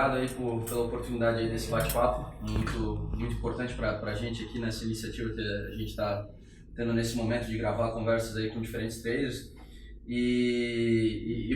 obrigado aí pela oportunidade aí desse bate-papo, muito importante para a gente aqui nessa iniciativa que a gente está tendo nesse momento de gravar conversas aí com diferentes traders.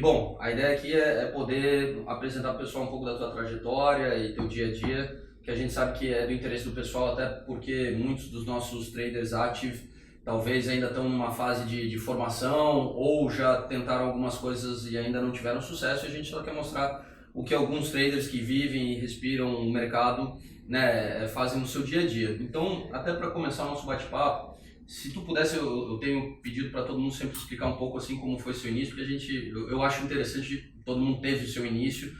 Bom, a ideia aqui é poder apresentar para o pessoal um pouco da tua trajetória e teu dia a dia, que a gente sabe que é do interesse do pessoal, até porque muitos dos nossos traders active talvez ainda estão numa fase de formação ou já tentaram algumas coisas e ainda não tiveram sucesso, e a gente só quer mostrar o que alguns traders que vivem e respiram o mercado, né, fazem no seu dia a dia. Então, até para começar o nosso bate-papo, se tu pudesse, eu tenho pedido para todo mundo sempre explicar um pouco assim como foi seu início, porque eu acho interessante, todo mundo teve o seu início,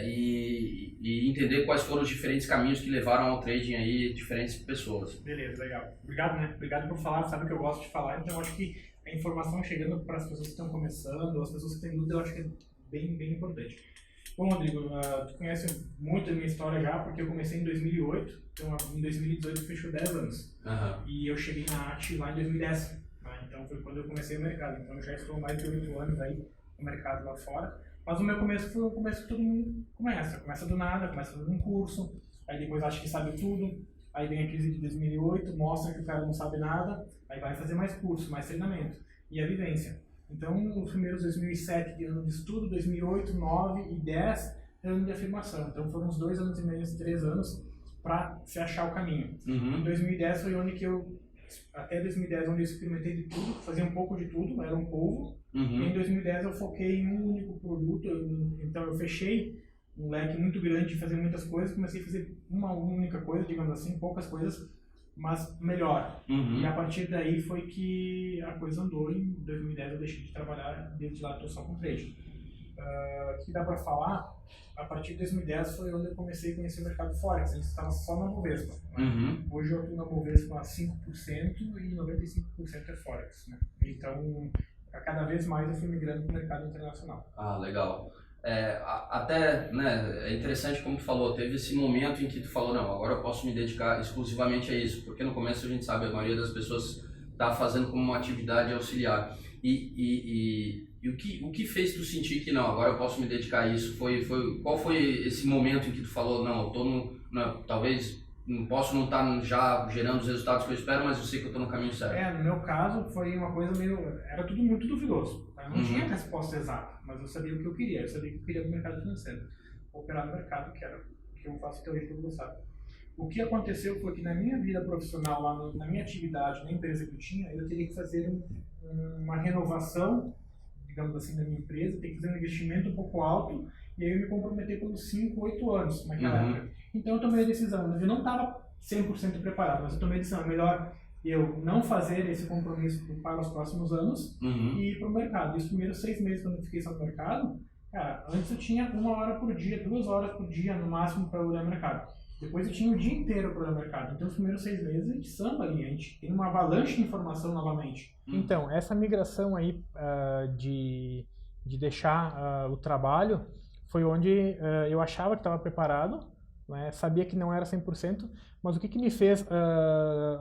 e entender quais foram os diferentes caminhos que levaram ao trading aí diferentes pessoas. Beleza, legal. Obrigado, né? Obrigado por falar, sabe que eu gosto de falar, então eu acho que a informação chegando para as pessoas que estão começando, as pessoas que têm dúvida, eu acho que é bem importante. Bom, Rodrigo, tu conhece muito a minha história já, porque eu comecei em 2008, então em 2018 fechou 10 anos. Uhum. E eu cheguei na Active lá em 2010, né? Então foi quando eu comecei o mercado, então eu já estou há mais de 8 anos aí no mercado lá fora. Mas o meu começo foi o começo que todo mundo começa do nada, começa fazendo um curso, aí depois acha que sabe tudo, aí vem a crise de 2008, mostra que o cara não sabe nada, aí vai fazer mais curso, mais treinamento e a vivência. Então, os primeiros 2007 de ano de estudo, 2008, 2009 e 2010 ano de afirmação. Então, foram uns 2 anos e meio, 3 anos para se achar o caminho. Uhum. Em 2010 foi onde que até 2010, onde eu experimentei de tudo, fazia um pouco de tudo, era um polvo. Uhum. E em 2010 eu foquei em um único produto, então eu fechei um leque muito grande de fazer muitas coisas, comecei a fazer uma única coisa, digamos assim, poucas coisas, mas melhor. Uhum. E a partir daí foi que a coisa andou. Em 2010 eu deixei de trabalhar, desde lá estou só com trading. Que dá para falar, a partir de 2010 foi onde eu comecei a conhecer o mercado Forex. A gente estava só na Bovespa, né? Uhum. Hoje eu estou na Bovespa a 5% e 95% é Forex, né? Então, cada vez mais eu fui migrando para o mercado internacional. Ah, legal. Até, né, é interessante como tu falou, teve esse momento em que tu falou, não, agora eu posso me dedicar exclusivamente a isso, porque no começo a gente sabe, a maioria das pessoas está fazendo como uma atividade auxiliar. E o que fez tu sentir que não, agora eu posso me dedicar a isso? Qual foi esse momento em que tu falou, não, eu tô talvez não posso não estar já gerando os resultados que eu espero, mas eu sei que eu estou no caminho certo? No meu caso foi uma coisa meio, era tudo muito duvidoso. Eu não tinha resposta exata, mas eu sabia o que eu queria. Eu sabia que eu queria no mercado financeiro, operar no mercado, que era o que eu faço até hoje, todo mundo sabe. O que aconteceu foi que na minha vida profissional, lá na minha atividade, na empresa que eu tinha, eu teria que fazer uma renovação, digamos assim, da minha empresa, ter que fazer um investimento um pouco alto, e aí eu me comprometer pelos 5, 8 anos naquela época. Então eu tomei a decisão, eu não estava 100% preparado, mas eu tomei a decisão, é melhor eu não fazer esse compromisso para os próximos anos e ir para o mercado. E os primeiros 6 meses, quando eu fiquei só no mercado, cara, antes eu tinha 1 hora por dia, 2 horas por dia no máximo para olhar o mercado. Depois eu tinha o dia inteiro para olhar o mercado. Então os primeiros 6 meses a gente samba ali, a gente tem uma avalanche de informação novamente. Então, essa migração aí de deixar o trabalho foi onde eu achava que estava preparado, né? Sabia que não era 100%, mas o que me fez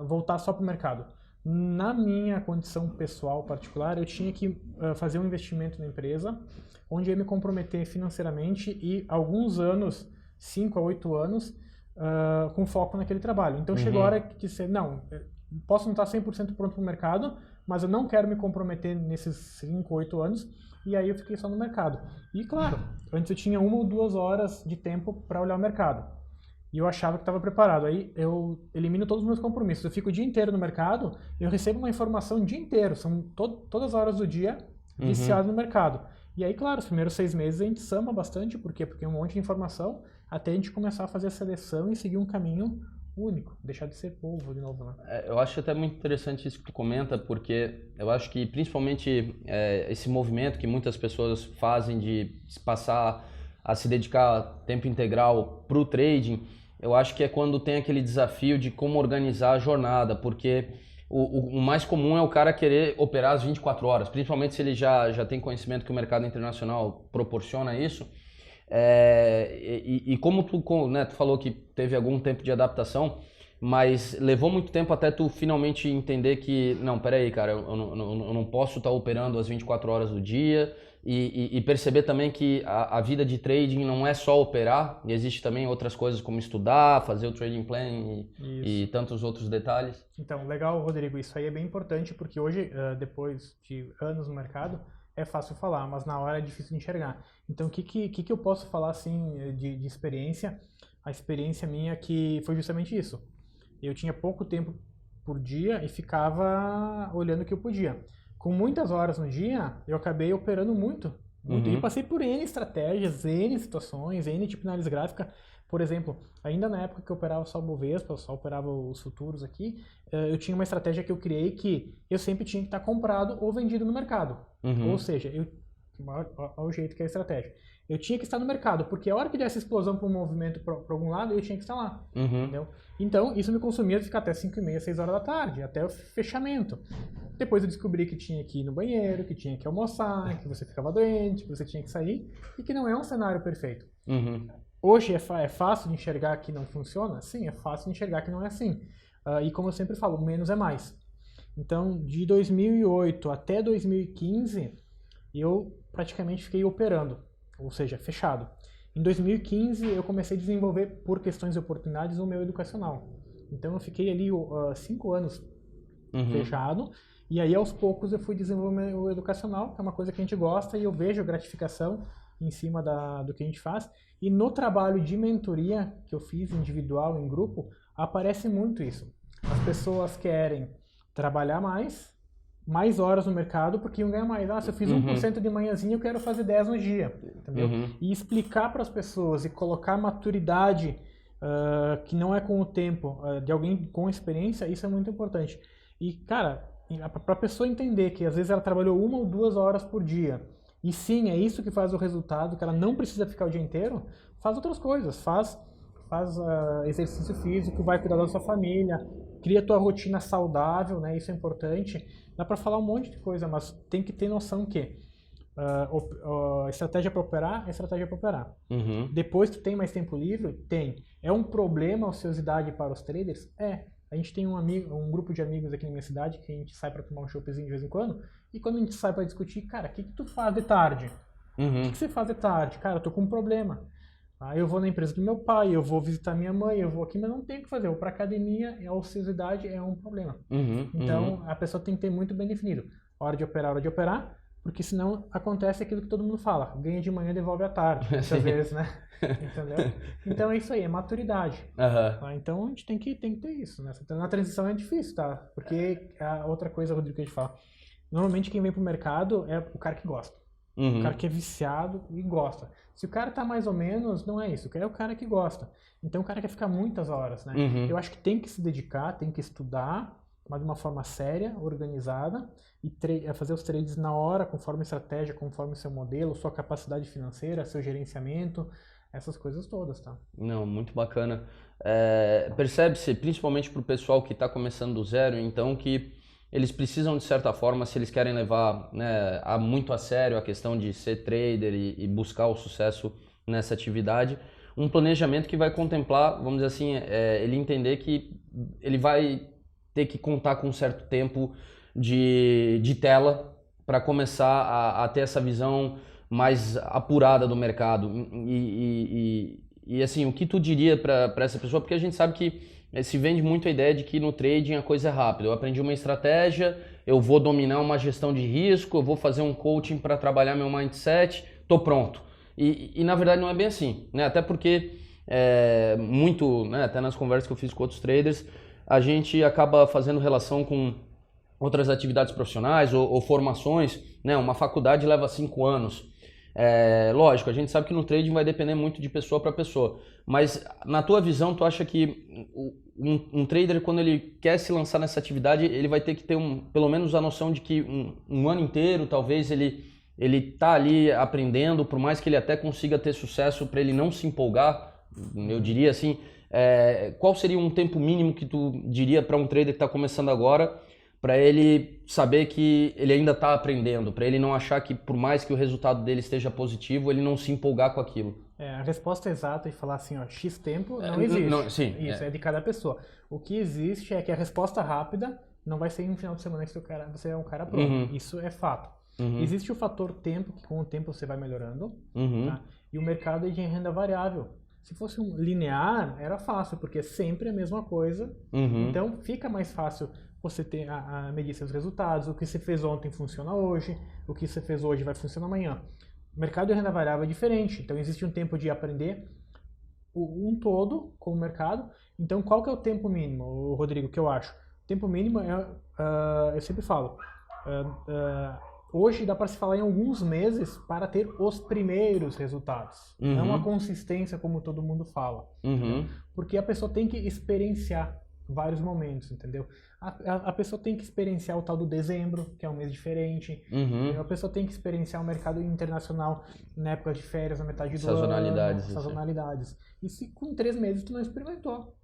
voltar só para o mercado? Na minha condição pessoal particular, eu tinha que fazer um investimento na empresa, onde eu ia me comprometer financeiramente e alguns anos, 5 a 8 anos, com foco naquele trabalho. Então chegou a hora que disse, não, posso não estar 100% pronto para o mercado, mas eu não quero me comprometer nesses 5, 8 anos, e aí eu fiquei só no mercado. E claro, antes eu tinha 1 ou 2 horas de tempo para olhar o mercado. E eu achava que estava preparado. Aí eu elimino todos os meus compromissos. Eu fico o dia inteiro no mercado, eu recebo uma informação o dia inteiro. São todas as horas do dia viciado no mercado. E aí, claro, os primeiros 6 meses a gente samba bastante. Por quê? Porque é um monte de informação até a gente começar a fazer a seleção e seguir um caminho único. Deixar de ser polvo de novo, né? Eu acho até muito interessante isso que tu comenta, porque eu acho que principalmente esse movimento que muitas pessoas fazem de passar a se dedicar tempo integral para o trading, eu acho que é quando tem aquele desafio de como organizar a jornada, porque o mais comum é o cara querer operar as 24 horas, principalmente se ele já tem conhecimento que o mercado internacional proporciona isso. E como tu falou que teve algum tempo de adaptação, mas levou muito tempo até tu finalmente entender que, não, peraí, cara, eu não posso estar operando as 24 horas do dia, e perceber também que a vida de trading não é só operar, e existe também outras coisas como estudar, fazer o trading plan e tantos outros detalhes. Então, legal, Rodrigo, isso aí é bem importante porque hoje, depois de anos no mercado, é fácil falar, mas na hora é difícil de enxergar. Então, o que eu posso falar assim de experiência? A experiência minha que foi justamente isso. Eu tinha pouco tempo por dia e ficava olhando o que eu podia. Com muitas horas no dia, eu acabei operando muito. E passei por N estratégias, N situações, N tipo de análise gráfica. Por exemplo, ainda na época que eu operava só o Bovespa, só operava os futuros aqui, eu tinha uma estratégia que eu criei que eu sempre tinha que estar comprado ou vendido no mercado. Ou seja, olha o jeito que é a estratégia. Eu tinha que estar no mercado, porque a hora que desse explosão para um movimento para algum lado, eu tinha que estar lá. Entendeu? Então, isso me consumia ficar até 5h30, 6 horas da tarde, até o fechamento. Depois eu descobri que tinha que ir no banheiro, que tinha que almoçar, que você ficava doente, que você tinha que sair, e que não é um cenário perfeito. Hoje é fácil de enxergar que não funciona? Sim, é fácil de enxergar que não é assim. E como eu sempre falo, menos é mais. Então, de 2008 até 2015, eu praticamente fiquei operando, ou seja, fechado. Em 2015, eu comecei a desenvolver, por questões de oportunidades, o meu educacional. Então, eu fiquei ali 5 anos fechado, e aí aos poucos eu fui desenvolver o educacional, que é uma coisa que a gente gosta, e eu vejo gratificação em cima do que a gente faz. E no trabalho de mentoria que eu fiz, individual, em grupo, aparece muito isso. As pessoas querem trabalhar mais horas no mercado, porque iam ganhar mais. Se eu fiz 1% de manhãzinha, eu quero fazer 10 no dia. Entendeu? E explicar para as pessoas e colocar maturidade, que não é com o tempo, de alguém com experiência, isso é muito importante. E, cara, para a pessoa entender que às vezes ela trabalhou 1 ou 2 horas por dia, e sim, é isso que faz o resultado, que ela não precisa ficar o dia inteiro, faz outras coisas, faz exercício físico, vai cuidar da sua família, cria tua rotina saudável, né? Isso é importante. Dá para falar um monte de coisa, mas tem que ter noção que estratégia para operar é estratégia para operar. Depois tu tem mais tempo livre? Tem. É um problema a ociosidade para os traders? É. A gente tem um grupo de amigos aqui na minha cidade que a gente sai para tomar um choppzinho de vez em quando, e quando a gente sai para discutir, cara, o que tu faz de tarde? O que você faz de tarde? Cara, eu tô com um problema. Eu vou na empresa do meu pai, eu vou visitar minha mãe, eu vou aqui, mas não tem o que fazer. Eu vou pra academia, a ociosidade é um problema. Então, a pessoa tem que ter muito bem definido. Hora de operar, porque senão acontece aquilo que todo mundo fala. Ganha de manhã, devolve à tarde, muitas vezes, né? Entendeu? Então é isso aí, é maturidade. Então a gente tem que ter isso, né? Na transição é difícil, tá? Porque a outra coisa, Rodrigo, que a gente fala. Normalmente quem vem pro mercado é o cara que gosta. O cara que é viciado e gosta. Se o cara tá mais ou menos, não é isso. É o cara que gosta. Então o cara quer ficar muitas horas, né? Eu acho que tem que se dedicar, tem que estudar, mas de uma forma séria, organizada, e fazer os trades na hora, conforme a estratégia, conforme o seu modelo, sua capacidade financeira, seu gerenciamento, essas coisas todas, tá? Não, muito bacana. Percebe-se, principalmente para o pessoal que está começando do zero, então que eles precisam, de certa forma, se eles querem levar, né, muito a sério a questão de ser trader e buscar o sucesso nessa atividade, um planejamento que vai contemplar, vamos dizer assim, ele entender que ele vai ter que contar com um certo tempo de tela para começar a ter essa visão mais apurada do mercado. E assim, o que tu diria para essa pessoa? Porque a gente sabe que se vende muito a ideia de que no trading a coisa é rápida. Eu aprendi uma estratégia, eu vou dominar uma gestão de risco, eu vou fazer um coaching para trabalhar meu mindset, tô pronto. E na verdade não é bem assim, né? Até porque muito, né, até nas conversas que eu fiz com outros traders, a gente acaba fazendo relação com outras atividades profissionais ou formações, né? Uma faculdade leva 5 anos. Lógico, a gente sabe que no trading vai depender muito de pessoa para pessoa, mas na tua visão, tu acha que um trader, quando ele quer se lançar nessa atividade, ele vai ter que ter pelo menos a noção de que um ano inteiro, talvez ele tá ali aprendendo, por mais que ele até consiga ter sucesso, para ele não se empolgar, eu diria assim, qual seria um tempo mínimo que tu diria para um trader que está começando agora, para ele saber que ele ainda está aprendendo, para ele não achar que por mais que o resultado dele esteja positivo, ele não se empolgar com aquilo? A resposta exata e falar assim, X tempo não existe. Sim, isso é de cada pessoa. O que existe é que a resposta rápida não vai ser em um final de semana que você é um cara pronto. Isso é fato. Existe o fator tempo, que com o tempo você vai melhorando, Uhum. tá? E o mercado é de renda variável. Se fosse um linear, era fácil, porque é sempre a mesma coisa. Uhum. Então, fica mais fácil você ter a medir seus resultados. O que você fez ontem funciona hoje, o que você fez hoje vai funcionar amanhã. O mercado de renda variável é diferente. Então, existe um tempo de aprender um todo com o mercado. Então, qual que é o tempo mínimo, Rodrigo, que eu acho? O tempo mínimo é, eu sempre falo, hoje dá para se falar em alguns meses para ter os primeiros resultados. Não a consistência como todo mundo fala. Porque a pessoa tem que experienciar vários momentos, entendeu? A pessoa tem que experienciar o tal do dezembro, que é um mês diferente. A pessoa tem que experienciar o mercado internacional na época de férias, na metade do ano. Sazonalidades. E se com 3 meses tu não experimentou,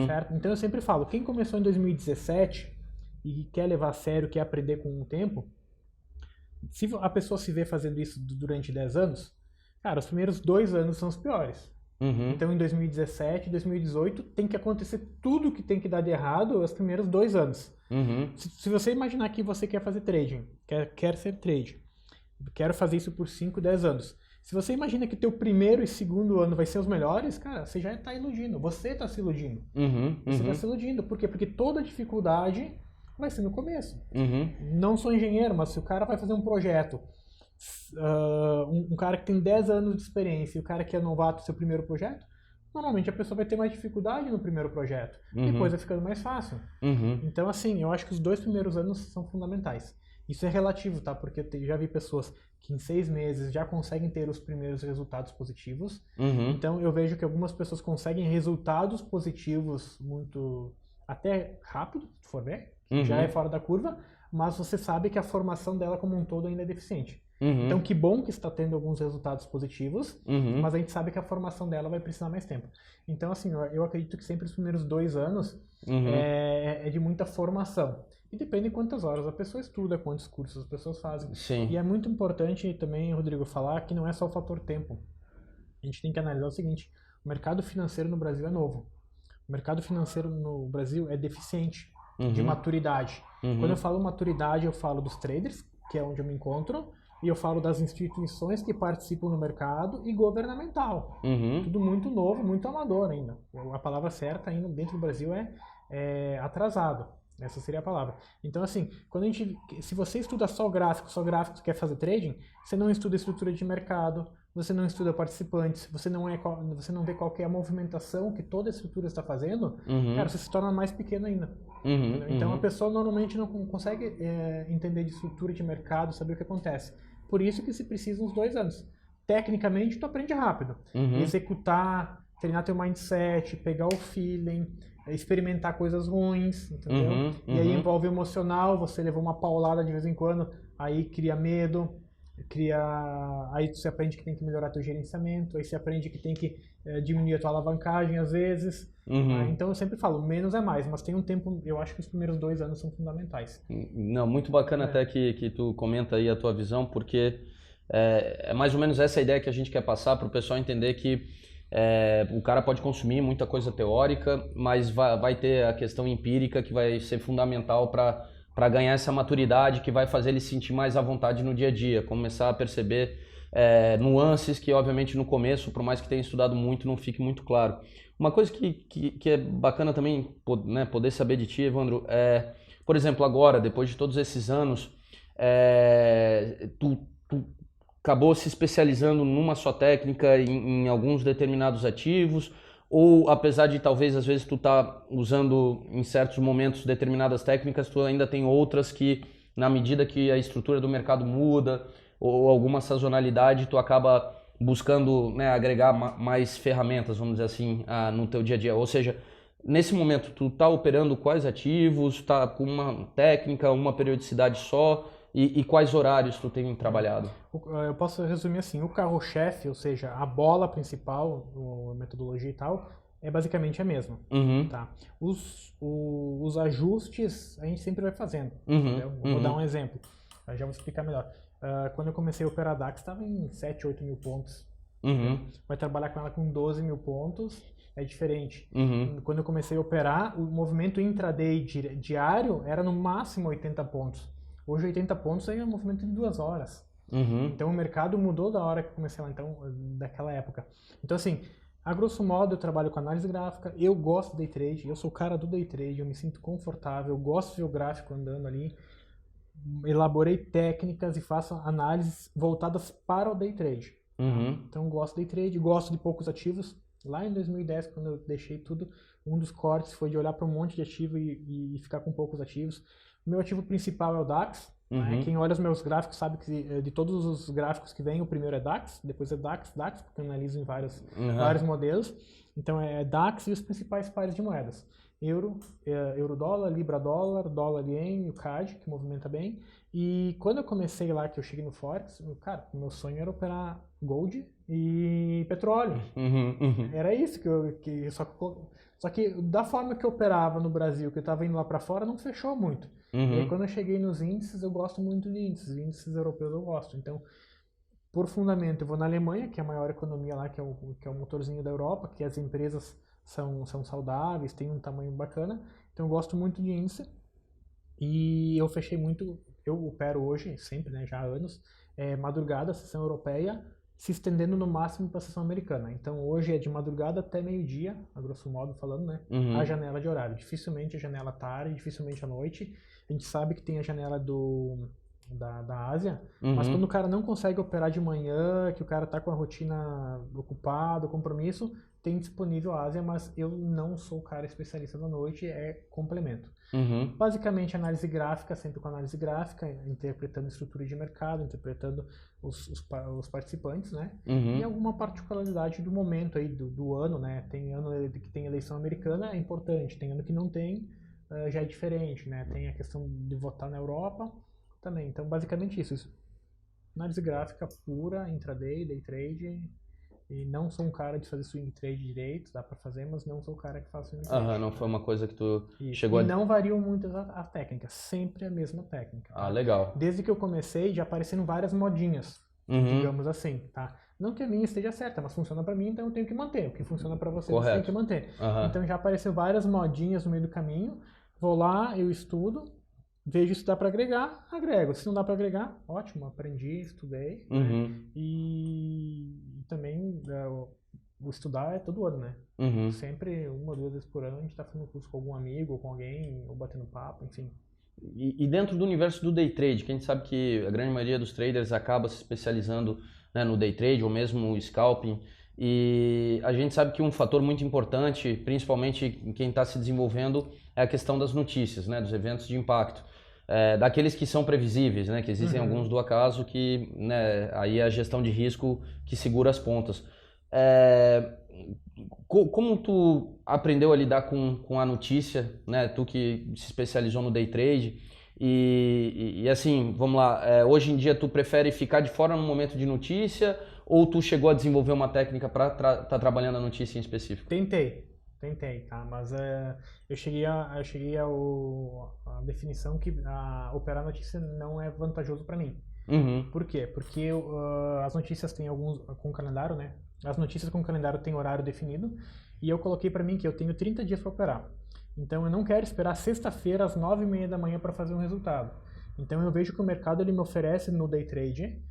certo? Então eu sempre falo, quem começou em 2017 e quer levar a sério, quer aprender com o tempo, se a pessoa se vê fazendo isso durante 10 anos, cara, os primeiros 2 anos são os piores. Então, em 2017, 2018, tem que acontecer tudo que tem que dar de errado os primeiros 2 anos. Se você imaginar que você quer fazer trading, quer ser trader, quero fazer isso por 5, 10 anos. Se você imagina que teu primeiro e segundo ano vai ser os melhores, cara, você já está iludindo. Você está se iludindo. Você está se iludindo. Por quê? Porque toda dificuldade vai ser no começo. Não sou engenheiro, mas se o cara vai fazer um projeto, um cara que tem 10 anos de experiência e o cara que é novato, seu primeiro projeto, normalmente a pessoa vai ter mais dificuldade no primeiro projeto. Depois vai ficando mais fácil. Então, assim, eu acho que os 2 primeiros anos são fundamentais. Isso é relativo, tá? Porque eu já vi pessoas que em 6 meses já conseguem ter os primeiros resultados positivos. Então, eu vejo que algumas pessoas conseguem resultados positivos muito até rápido, se for ver, já é fora da curva, mas você sabe que a formação dela como um todo ainda é deficiente. Então, que bom que está tendo alguns resultados positivos, mas a gente sabe que a formação dela vai precisar mais tempo. Então, assim, eu acredito que sempre os primeiros 2 anos é de muita formação. E depende de quantas horas a pessoa estuda, quantos cursos as pessoas fazem. Sim. E é muito importante também, Rodrigo, falar que não é só o fator tempo. A gente tem que analisar o seguinte, o mercado financeiro no Brasil é novo. O mercado financeiro no Brasil é deficiente de maturidade. Quando eu falo maturidade, eu falo dos traders, que é onde eu me encontro, e eu falo das instituições que participam no mercado e governamental. Tudo muito novo, muito amador ainda. A palavra certa ainda dentro do Brasil é atrasado. Essa seria a palavra. Então, assim, se você estuda só gráfico, quer fazer trading, você não estuda estrutura de mercado, você não estuda participantes, você não vê qual que é a movimentação que toda a estrutura está fazendo, cara, você se torna mais pequeno ainda. Então, a pessoa normalmente não consegue entender de estrutura de mercado, saber o que acontece. Por isso que se precisa uns 2 anos. Tecnicamente, tu aprende rápido. Executar, treinar teu mindset, pegar o feeling, experimentar coisas ruins, entendeu? E aí envolve o emocional, você levou uma paulada de vez em quando, aí cria medo, aí você aprende que tem que melhorar teu gerenciamento, aí você aprende que tem que diminuir a tua alavancagem às vezes. Então eu sempre falo, menos é mais, mas tem um tempo, eu acho que os primeiros 2 anos são fundamentais. Não, muito bacana até que tu comenta aí a tua visão, porque é mais ou menos essa a ideia que a gente quer passar para o pessoal entender que o cara pode consumir muita coisa teórica, mas vai ter a questão empírica que vai ser fundamental para ganhar essa maturidade, que vai fazer ele se sentir mais à vontade no dia a dia, começar a perceber nuances que, obviamente, no começo, por mais que tenha estudado muito, não fique muito claro. Uma coisa que é bacana também poder saber de ti, Evandro, por exemplo, agora, depois de todos esses anos, tu acabou se especializando numa só técnica, em alguns determinados ativos, ou apesar de talvez às vezes tu tá usando em certos momentos determinadas técnicas, tu ainda tem outras que, na medida que a estrutura do mercado muda ou alguma sazonalidade, tu acaba buscando agregar mais ferramentas, vamos dizer assim, no teu dia a dia. Ou seja, nesse momento tu tá operando quais ativos, tá com uma técnica, uma periodicidade só, e quais horários tu tem trabalhado? Eu posso resumir assim, o carro-chefe, ou seja, a bola principal, a metodologia e tal, é basicamente a mesma. Tá? Os ajustes a gente sempre vai fazendo. Vou dar um exemplo, eu já vou explicar melhor. Quando eu comecei a operar a DAX, estava em 7, 8 mil pontos. Vai trabalhar com ela com 12 mil pontos, é diferente. Quando eu comecei a operar, o movimento intraday diário era no máximo 80 pontos. Hoje 80 pontos é um movimento de 2 horas. Uhum. Então o mercado mudou da hora que eu comecei lá, então, daquela época. Então assim, a grosso modo eu trabalho com análise gráfica, eu gosto de day trade, eu sou o cara do day trade, eu me sinto confortável, eu gosto de ver o gráfico andando ali, elaborei técnicas e faço análises voltadas para o day trade. Uhum. Então eu gosto de day trade, gosto de poucos ativos. Lá em 2010, quando eu deixei tudo, um dos cortes foi de olhar para um monte de ativo e ficar com poucos ativos. O meu ativo principal é o DAX. Né? Quem olha os meus gráficos sabe que de todos os gráficos que vem, o primeiro é DAX, depois é DAX, porque eu analiso em vários modelos. Então é DAX e os principais pares de moedas. Euro-dólar, Libra-dólar, dólar-ien e o CAD, que movimenta bem. E quando eu comecei lá, que eu cheguei no Forex, cara, o meu sonho era operar Gold e petróleo. Era isso só que da forma que eu operava no Brasil, que eu estava indo lá para fora, não fechou muito. E aí, quando eu cheguei nos índices, eu gosto muito de índices europeus eu gosto. Então, por fundamento, eu vou na Alemanha, que é a maior economia lá, que é o motorzinho da Europa, que as empresas são saudáveis, tem um tamanho bacana. Então, eu gosto muito de índice. E eu fechei muito, eu opero hoje, sempre, né, já há anos, madrugada, sessão europeia, se estendendo no máximo para a sessão americana. Então, hoje é de madrugada até meio-dia, a grosso modo falando, né? A janela de horário. Dificilmente a janela tarde, dificilmente à noite. A gente sabe que tem a janela da Ásia, mas quando o cara não consegue operar de manhã, que o cara tá com a rotina ocupada, compromisso, tem disponível a Ásia, mas eu não sou o cara especialista da noite, é complemento. Basicamente, análise gráfica, sempre com análise gráfica, interpretando estrutura de mercado, interpretando os participantes, né? E alguma particularidade do momento aí, do ano, né? Tem ano que tem eleição americana, é importante. Tem ano que não tem, já é diferente, né? Tem a questão de votar na Europa também. Então, basicamente isso. Análise gráfica pura, intraday, day trade. E não sou um cara de fazer swing trade direito, dá pra fazer, mas não sou o cara que faz swing trade. Não foi uma coisa que tu Isso. chegou E não variam muito as técnicas, sempre a mesma técnica. Tá? Legal. Desde que eu comecei, já apareceram várias modinhas, digamos assim, tá? Não que a minha esteja certa, mas funciona pra mim, então eu tenho que manter. O que funciona pra você, você tem que manter. Então já apareceu várias modinhas no meio do caminho, vou lá, eu estudo, vejo se dá para agregar, agrego. Se não dá para agregar, ótimo, aprendi, estudei. Né? E também o estudar é todo ano, né? Sempre 1 ou 2 vezes por ano a gente está fazendo curso com algum amigo, ou com alguém, ou batendo papo, enfim. E dentro do universo do day trade, que a gente sabe que a grande maioria dos traders acaba se especializando, né, no day trade ou mesmo no scalping, e a gente sabe que um fator muito importante, principalmente em quem está se desenvolvendo, é a questão das notícias, né, dos eventos de impacto. Daqueles que são previsíveis, né, que existem alguns do acaso que, né, aí é a gestão de risco que segura as pontas. Como tu aprendeu a lidar com a notícia, né, tu que se especializou no day trade, e assim, vamos lá, hoje em dia tu prefere ficar de fora no momento de notícia ou tu chegou a desenvolver uma técnica para tá trabalhando a notícia em específico? Tentei, tá? Mas eu cheguei a definição que operar notícia não é vantajoso para mim. Por quê? Porque as notícias têm alguns com calendário, né? As notícias com calendário têm horário definido e eu coloquei para mim que eu tenho 30 dias para operar. Então eu não quero esperar sexta-feira às 9h30 da manhã para fazer um resultado. Então eu vejo que o mercado ele me oferece no day trade,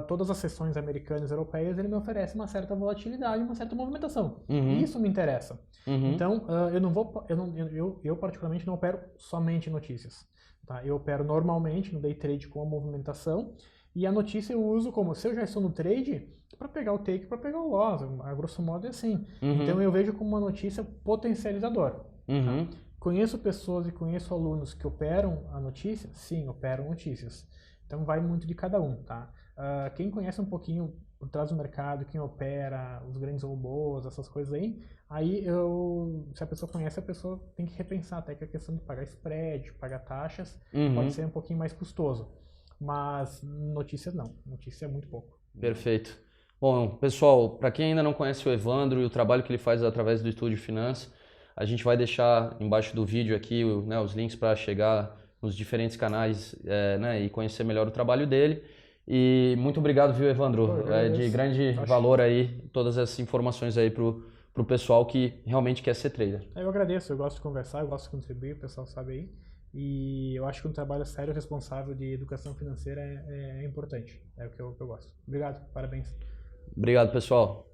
todas as sessões americanas e europeias, ele me oferece uma certa volatilidade, uma certa movimentação. E isso me interessa. Então eu particularmente não opero somente notícias. Tá? Eu opero normalmente no day trade com a movimentação e a notícia eu uso como se eu já estou no trade para pegar o take, para pegar o loss. A grosso modo é assim. Então eu vejo como uma notícia potencializador. Tá? Conheço pessoas e conheço alunos que operam a notícia? Sim, operam notícias. Então vai muito de cada um, tá? Quem conhece um pouquinho por trás do mercado, quem opera, os grandes robôs, essas coisas aí se a pessoa conhece, a pessoa tem que repensar até que a questão de pagar spread, pagar taxas, pode ser um pouquinho mais custoso. Mas notícias não, notícia é muito pouco. Perfeito. Bom, pessoal, para quem ainda não conhece o Evandro e o trabalho que ele faz através do Estúdio Finanças, a gente vai deixar embaixo do vídeo aqui, né, os links para chegar nos diferentes canais, né, e conhecer melhor o trabalho dele. E muito obrigado, viu, Evandro? É de grande valor aí todas essas informações aí pro pessoal que realmente quer ser trader. Eu agradeço, eu gosto de conversar, eu gosto de contribuir, o pessoal sabe aí. E eu acho que um trabalho sério e responsável de educação financeira é importante. É o que eu gosto. Obrigado, parabéns. Obrigado, pessoal.